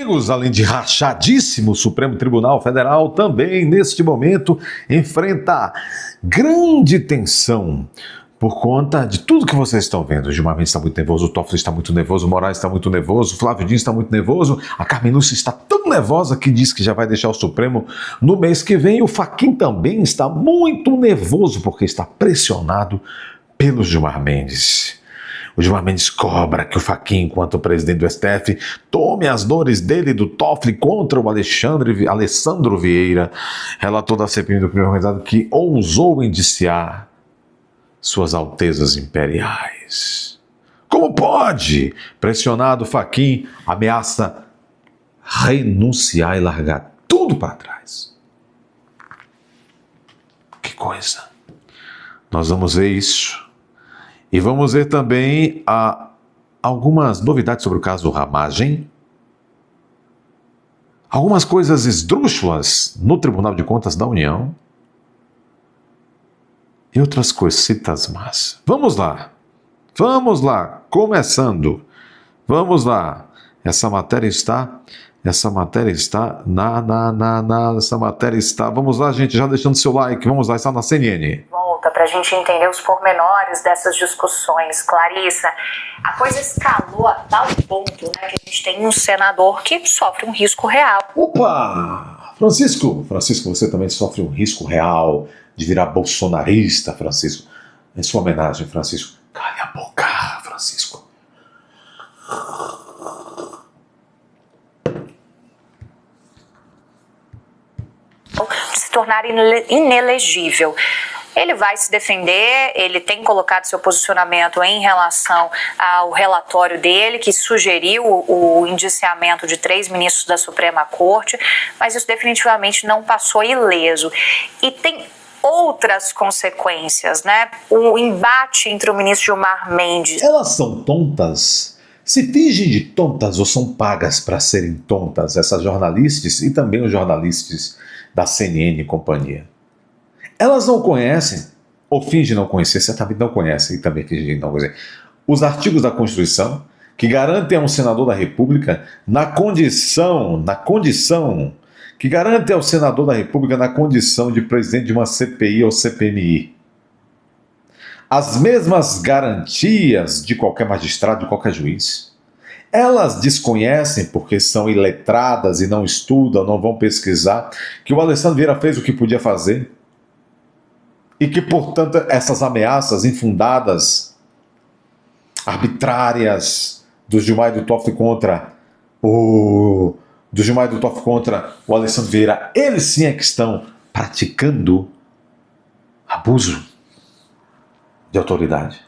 amigos, além de rachadíssimo, o Supremo Tribunal Federal também, neste momento, enfrenta grande tensão por conta de tudo que vocês estão vendo. O Gilmar Mendes está muito nervoso, o Toffoli está muito nervoso, o Moraes está muito nervoso, o Flávio Dino está muito nervoso, a Carmen Lúcia está tão nervosa que diz que já vai deixar o Supremo no mês que vem. O Fachin também está muito nervoso porque está pressionado pelo Gilmar Mendes. O Gilmar Mendes cobra que o Fachin, enquanto presidente do STF, tome as dores dele e do Toffoli contra o Alessandro Vieira, relator da CPI do crime organizado, que ousou indiciar suas altezas imperiais. Como pode? Pressionado, Fachin ameaça renunciar e largar tudo para trás. Que coisa. Nós vamos ver isso. E vamos ver também algumas novidades sobre o caso Ramagem. Algumas coisas esdrúxulas no Tribunal de Contas da União. E outras coisitas más. Vamos lá, começando. Vamos lá. Essa matéria está, vamos lá, gente, já deixando seu like, vamos lá, está na CNN. Volta para a gente entender os pormenores dessas discussões. Clarissa, a coisa escalou a tal ponto, né, que a gente tem um senador que sofre um risco real. Opa! Francisco, você também sofre um risco real de virar bolsonarista, Francisco. Em sua homenagem, Francisco, cale a boca, Francisco. De se tornar inelegível. Ele vai se defender, ele tem colocado seu posicionamento em relação ao relatório dele, que sugeriu o indiciamento de 3 ministros da Suprema Corte, mas isso definitivamente não passou ileso. E tem outras consequências, né? O embate entre o ministro Gilmar Mendes... Elas são tontas? Se fingem de tontas ou são pagas para serem tontas, essas jornalistas e também os jornalistas da CNN e companhia? Elas não conhecem, ou fingem não conhecer, certamente não conhecem e também fingem não conhecer, os artigos da Constituição que garantem a um senador da República que garante ao senador da República na condição de presidente de uma CPI ou CPMI as mesmas garantias de qualquer magistrado, de qualquer juiz. Elas desconhecem, porque são iletradas e não estudam, não vão pesquisar, que o Alessandro Vieira fez o que podia fazer e que, portanto, essas ameaças infundadas, arbitrárias, do Gilmar e do Toffoli contra o Alessandro Vieira, eles sim é que estão praticando abuso de autoridade.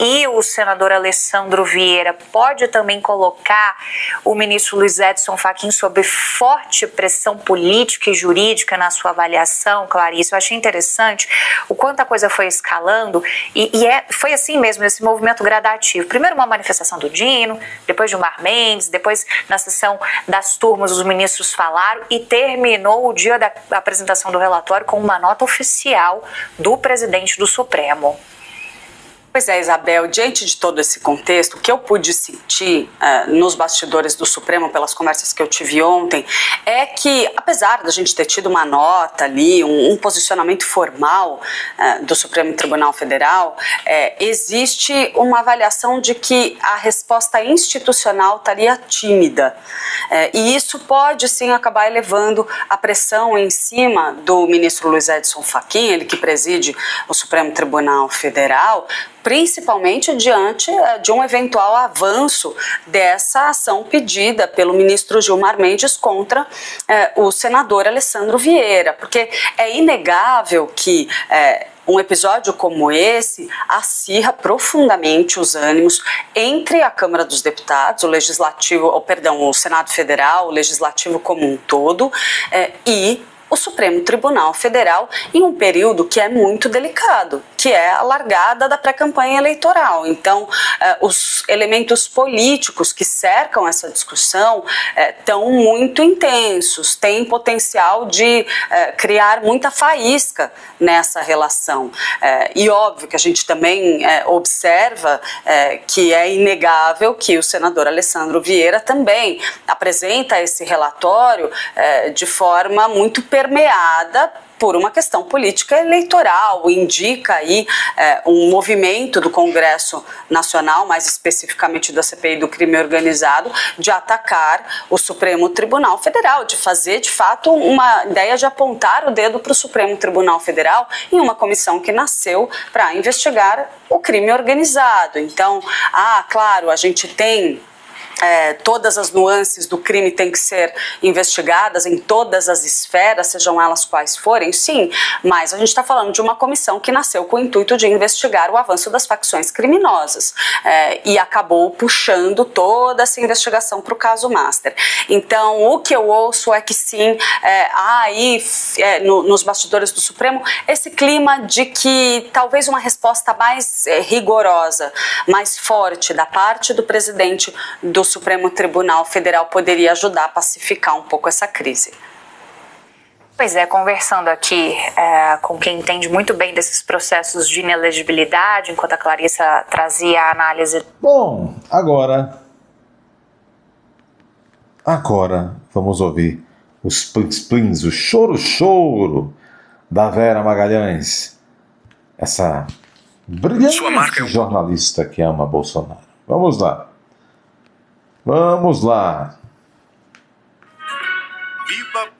E o senador Alessandro Vieira pode também colocar o ministro Luiz Edson Fachin sob forte pressão política e jurídica na sua avaliação, Clarice. Eu achei interessante o quanto a coisa foi escalando foi assim mesmo, esse movimento gradativo. Primeiro uma manifestação do Dino, depois Gilmar Mendes, depois na sessão das turmas os ministros falaram e terminou o dia da apresentação do relatório com uma nota oficial do presidente do Supremo. Pois é, Isabel, diante de todo esse contexto, o que eu pude sentir nos bastidores do Supremo, pelas conversas que eu tive ontem, é que, apesar da gente ter tido uma nota ali, um posicionamento formal do Supremo Tribunal Federal, existe uma avaliação de que a resposta institucional estaria tímida. E isso pode, sim, acabar elevando a pressão em cima do ministro Luiz Edson Fachin, ele que preside o Supremo Tribunal Federal, principalmente diante de um eventual avanço dessa ação pedida pelo ministro Gilmar Mendes contra o senador Alessandro Vieira, porque é inegável que um episódio como esse acirra profundamente os ânimos entre a Câmara dos Deputados, o Senado Federal, o Legislativo como um todo, e o Supremo Tribunal Federal em um período que é muito delicado. que é a largada da pré-campanha eleitoral. Então, os elementos políticos que cercam essa discussão estão muito intensos, têm potencial de criar muita faísca nessa relação. E óbvio que a gente também observa que é inegável que o senador Alessandro Vieira também apresenta esse relatório de forma muito permeada por uma questão política eleitoral, indica aí um movimento do Congresso Nacional, mais especificamente da CPI do crime organizado, de atacar o Supremo Tribunal Federal, de fazer, de fato, uma ideia de apontar o dedo para o Supremo Tribunal Federal em uma comissão que nasceu para investigar o crime organizado. Então, claro, a gente tem todas as nuances do crime têm que ser investigadas em todas as esferas, sejam elas quais forem, sim, mas a gente está falando de uma comissão que nasceu com o intuito de investigar o avanço das facções criminosas e acabou puxando toda essa investigação para o caso Master. Então, o que eu ouço é que sim, há aí nos bastidores do Supremo esse clima de que talvez uma resposta mais rigorosa, mais forte da parte do presidente do Supremo Tribunal Federal poderia ajudar a pacificar um pouco essa crise. Pois é, conversando aqui com quem entende muito bem desses processos de inelegibilidade, enquanto a Clarissa trazia a análise. Bom, agora vamos ouvir os plins-plins, o choro-choro da Vera Magalhães, essa brilhante jornalista que ama Bolsonaro. Vamos lá. Viva!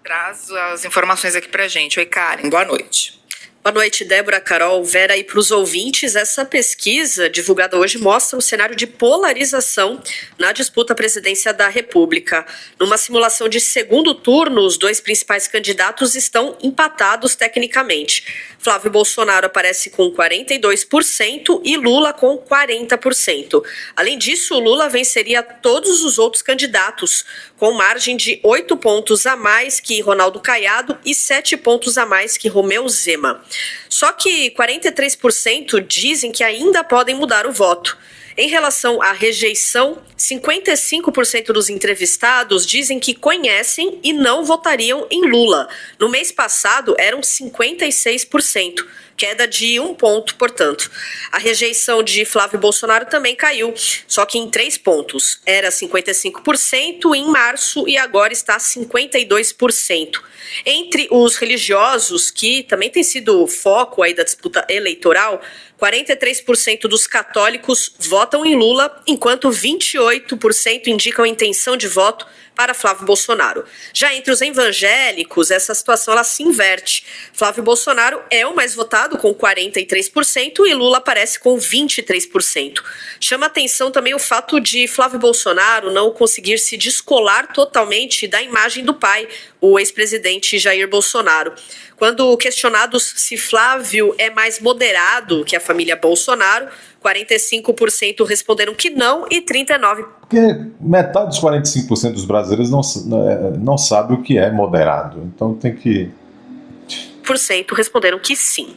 Traz as informações aqui pra gente. Oi, Karen, boa noite. Boa noite, Débora, Carol, Vera, e para os ouvintes, essa pesquisa divulgada hoje mostra um cenário de polarização na disputa à presidência da República. Numa simulação de segundo turno, os dois principais candidatos estão empatados tecnicamente. Flávio Bolsonaro aparece com 42% e Lula com 40%. Além disso, Lula venceria todos os outros candidatos, com margem de 8 pontos a mais que Ronaldo Caiado e 7 pontos a mais que Romeu Zema. Só que 43% dizem que ainda podem mudar o voto. Em relação à rejeição, 55% dos entrevistados dizem que conhecem e não votariam em Lula. No mês passado, eram 56%, queda de 1 ponto, portanto. A rejeição de Flávio Bolsonaro também caiu, só que em 3 pontos. Era 55% em março e agora está 52%. Entre os religiosos, que também tem sido foco aí da disputa eleitoral, 43% dos católicos votam em Lula, enquanto 28% indicam intenção de voto para Flávio Bolsonaro. Já entre os evangélicos, essa situação ela se inverte. Flávio Bolsonaro é o mais votado, com 43%, e Lula aparece com 23%. Chama atenção também o fato de Flávio Bolsonaro não conseguir se descolar totalmente da imagem do pai, o ex-presidente Jair Bolsonaro. Quando questionados se Flávio é mais moderado que a família Bolsonaro, 45% responderam que não e 39%. Porque metade dos 45% dos brasileiros não sabe o que é moderado. Então tem que... responderam que sim.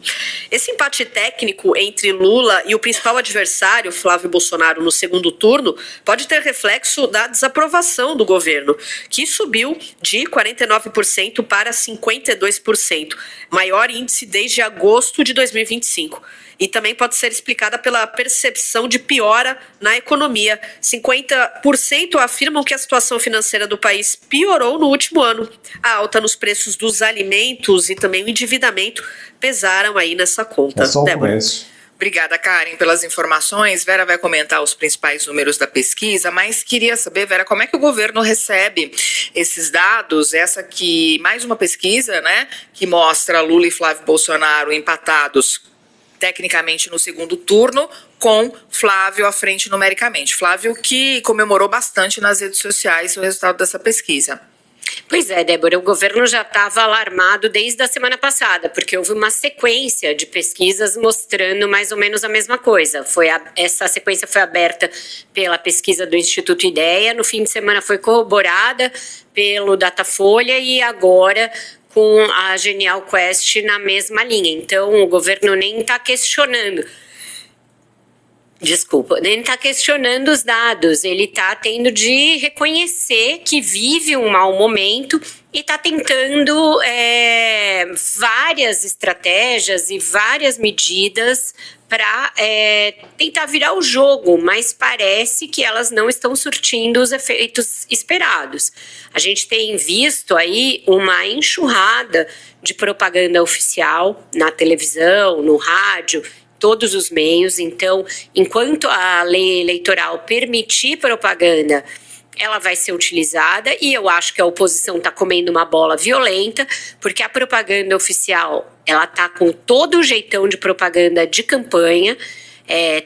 Esse empate técnico entre Lula e o principal adversário, Flávio Bolsonaro, no segundo turno, pode ter reflexo da desaprovação do governo, que subiu de 49% para 52%, maior índice desde agosto de 2025. E também pode ser explicada pela percepção de piora na economia. 50% afirmam que a situação financeira do país piorou no último ano. A alta nos preços dos alimentos e também o endividamento pesaram aí nessa conta. É só o começo. Obrigada, Karen, pelas informações. Vera vai comentar os principais números da pesquisa, mas queria saber, Vera, como é que o governo recebe esses dados? Essa aqui, mais uma pesquisa, né, que mostra Lula e Flávio Bolsonaro empatados tecnicamente no segundo turno, com Flávio à frente numericamente. Flávio que comemorou bastante nas redes sociais o resultado dessa pesquisa. Pois é, Débora, o governo já estava alarmado desde a semana passada, porque houve uma sequência de pesquisas mostrando mais ou menos a mesma coisa. Essa sequência foi aberta pela pesquisa do Instituto Ideia, no fim de semana foi corroborada pelo Datafolha e agora com a Genial Quest na mesma linha. Então, o governo nem está questionando. Desculpa, nem está questionando os dados, ele está tendo de reconhecer que vive um mau momento e está tentando várias estratégias e várias medidas para tentar virar o jogo, mas parece que elas não estão surtindo os efeitos esperados. A gente tem visto aí uma enxurrada de propaganda oficial na televisão, no rádio, todos os meios. Então, enquanto a lei eleitoral permitir propaganda, ela vai ser utilizada, e eu acho que a oposição está comendo uma bola violenta, porque a propaganda oficial, ela está com todo o jeitão de propaganda de campanha,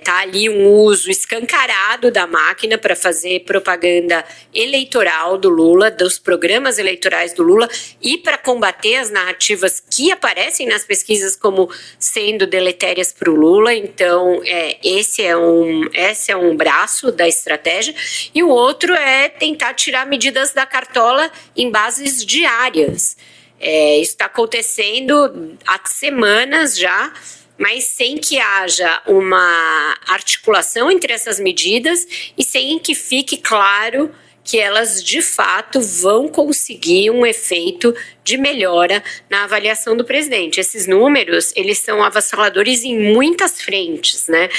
tá ali um uso escancarado da máquina para fazer propaganda eleitoral do Lula, dos programas eleitorais do Lula, e para combater as narrativas que aparecem nas pesquisas como sendo deletérias para o Lula. Então, esse é um braço da estratégia, e o outro é tentar tirar medidas da cartola em bases diárias. Isso está acontecendo há semanas já, mas sem que haja uma articulação entre essas medidas e sem que fique claro que elas, de fato, vão conseguir um efeito de melhora na avaliação do presidente. Esses números, eles são avassaladores em muitas frentes, né?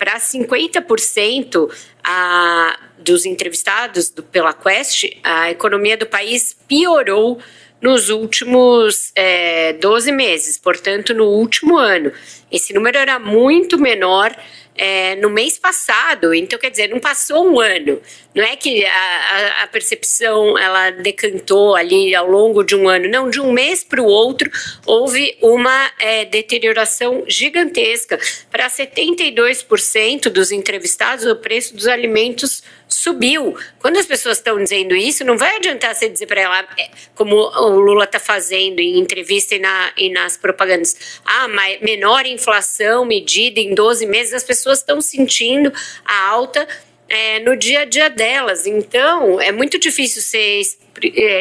Para 50% dos entrevistados pela Quest, a economia do país piorou nos últimos 12 meses, portanto, no último ano. Esse número era muito menor no mês passado, então, quer dizer, não passou um ano. Não é que a percepção ela decantou ali ao longo de um ano, não, de um mês para o outro houve uma deterioração gigantesca. Para 72% dos entrevistados, o preço dos alimentos subiu. Quando as pessoas estão dizendo isso, não vai adiantar você dizer para ela, como o Lula está fazendo em entrevista e nas propagandas, mas menor inflação medida em 12 meses, as pessoas estão sentindo a alta no dia a dia delas. Então, é muito difícil você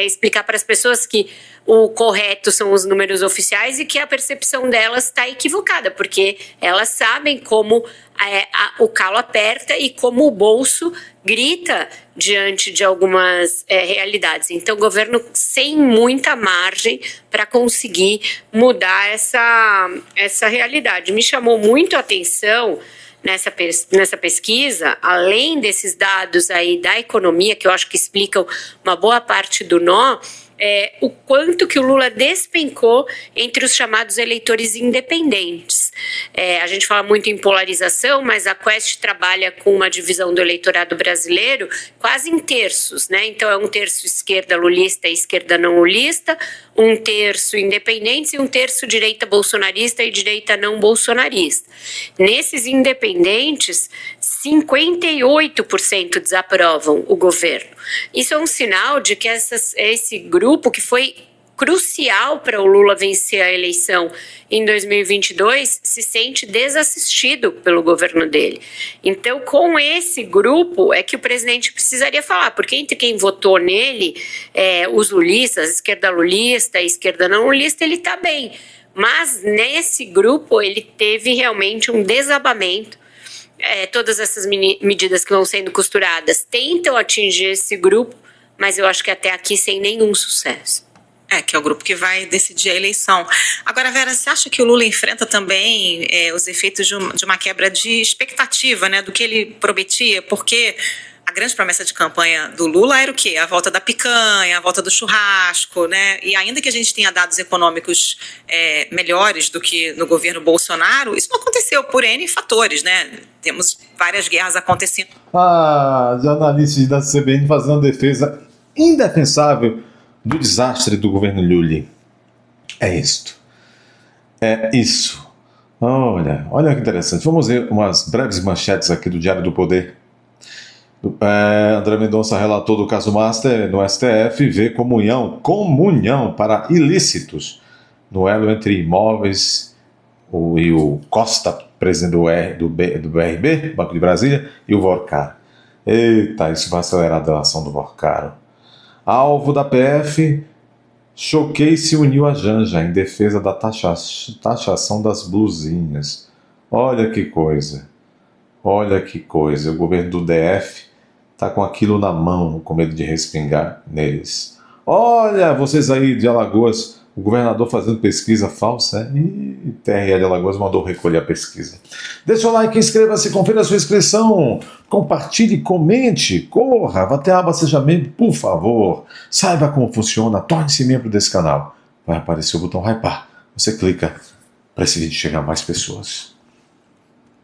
explicar para as pessoas que o correto são os números oficiais e que a percepção delas está equivocada, porque elas sabem como o calo aperta e como o bolso grita diante de algumas realidades. Então, o governo sem muita margem para conseguir mudar essa realidade. Me chamou muito a atenção nessa pesquisa, além desses dados aí da economia, que eu acho que explicam uma boa parte do nó, o quanto que o Lula despencou entre os chamados eleitores independentes. A gente fala muito em polarização, mas a Quest trabalha com uma divisão do eleitorado brasileiro quase em terços, né? Então é um terço esquerda lulista e esquerda não lulista, um terço independentes e um terço direita bolsonarista e direita não bolsonarista. Nesses independentes, 58% desaprovam o governo. Isso é um sinal de que esse grupo, que foi crucial para o Lula vencer a eleição em 2022, se sente desassistido pelo governo dele. Então, com esse grupo é que o presidente precisaria falar, porque entre quem votou nele, os lulistas, a esquerda lulista, a esquerda não lulista, ele está bem. Mas nesse grupo ele teve realmente um desabamento. Todas essas medidas que vão sendo costuradas tentam atingir esse grupo, mas eu acho que até aqui sem nenhum sucesso. Que é o grupo que vai decidir a eleição. Agora, Vera, você acha que o Lula enfrenta também os efeitos de uma quebra de expectativa, né, do que ele prometia? Porque a grande promessa de campanha do Lula era o quê? A volta da picanha, a volta do churrasco, né? E ainda que a gente tenha dados econômicos melhores do que no governo Bolsonaro, isso não aconteceu por N fatores, né? Temos várias guerras acontecendo. Os analistas da CBN fazendo uma defesa indefensável do desastre do governo Lula. É isto. É isso. Olha que interessante. Vamos ver umas breves manchetes aqui do Diário do Poder. André Mendonça, relator do caso Master no STF, vê comunhão para ilícitos no elo entre imóveis e o Costa, presidente do BRB, Banco de Brasília, e o Vorcar. Eita, isso vai acelerar a delação do Vorcar. Alvo da PF Choquei se uniu a Janja em defesa da taxação das blusinhas. Olha que coisa. Olha que coisa. O governo do DF está com aquilo na mão, com medo de respingar neles. Olha, vocês aí de Alagoas, o governador fazendo pesquisa falsa, e TRE de Alagoas mandou recolher a pesquisa. Deixa o like, inscreva-se, confira a sua inscrição, compartilhe, comente, corra, vá até a aba Seja Membro, por favor. Saiba como funciona, torne-se membro desse canal. Vai aparecer o botão hypar. Você clica para esse vídeo chegar a mais pessoas.